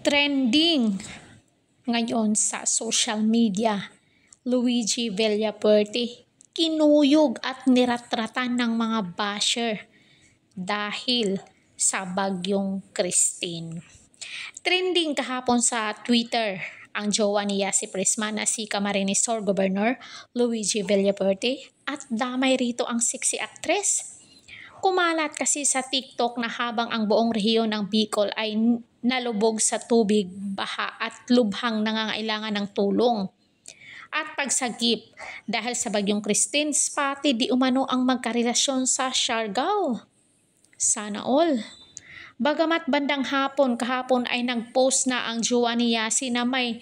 Trending ngayon sa social media, Luigi Villapuerte kinuyog at niratratan ng mga basher dahil sa bagyong Christine. Trending kahapon sa Twitter ang jowa ni Yasi Prisma na si Camarines Sur Governor Luigi Villapuerte at damay rito ang sexy actress. Kumalat kasi sa TikTok na habang ang buong rehiyon ng Bicol ay nalubog sa tubig, baha at lubhang nangangailangan ng tulong at pagsagip dahil sa bagyong Christine, pati di umano ang magkarelasyon sa Siargao. Sana all. Bagamat bandang kahapon ay nag-post na ang jowa ni Yasi na may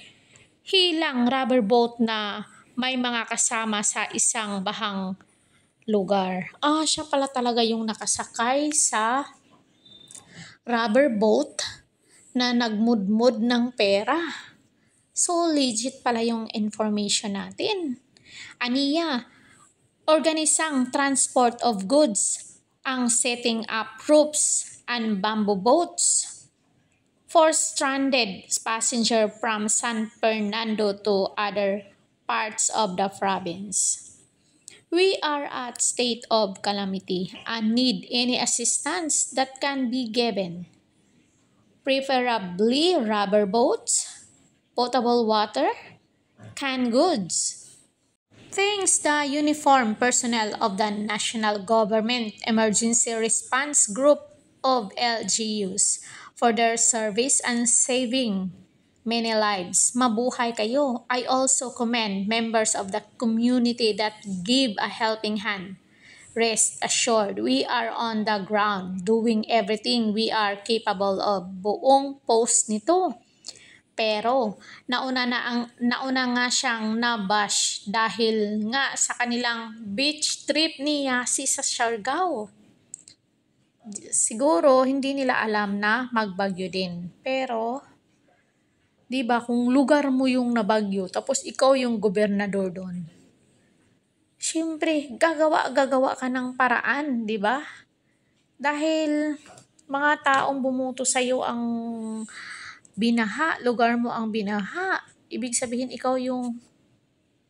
hilang rubber boat na may mga kasama sa isang bahang lugar. Siya pala talaga yung nakasakay sa rubber boat na nagmudmud ng pera. So, legit pala yung information natin. Aniya, organisang transport of goods ang setting up ropes and bamboo boats for stranded passenger from San Fernando to other parts of the province. We are at state of calamity and need any assistance that can be given. Preferably rubber boats, potable water, canned goods. Thanks the uniformed personnel of the National Government Emergency Response Group of LGUs for their service and saving many lives. Mabuhay kayo. I also commend members of the community that give a helping hand. Rest assured, we are on the ground doing everything we are capable of. Buong post nito. Pero nauna nga siyang nabash dahil nga sa kanilang beach trip ni Yasi sa Siargao. Siguro hindi nila alam na magbagyo din. Pero 'di ba kung lugar mo yung nabagyo tapos ikaw yung gobernador doon. Siyempre, gagawa ka ng paraan, 'di ba? Dahil mga taong bumuto sa iyo ang binaha, lugar mo ang binaha. Ibig sabihin ikaw yung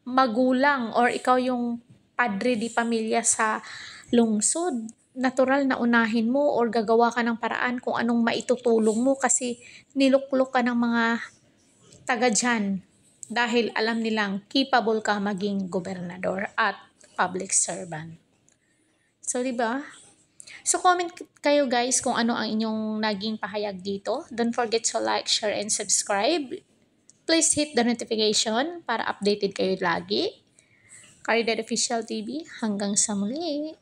magulang or ikaw yung padre di pamilya sa lungsod. Natural na unahin mo or gagawa ka ng paraan kung anong maitutulong mo kasi niluklok ka ng mga taga dyan dahil alam nilang capable ka maging gobernador at public servant. So, di ba? So, comment kayo guys kung ano ang inyong naging pahayag dito. Don't forget to like, share, and subscribe. Please hit the notification para updated kayo lagi. Caridad Official TV, hanggang sa muli.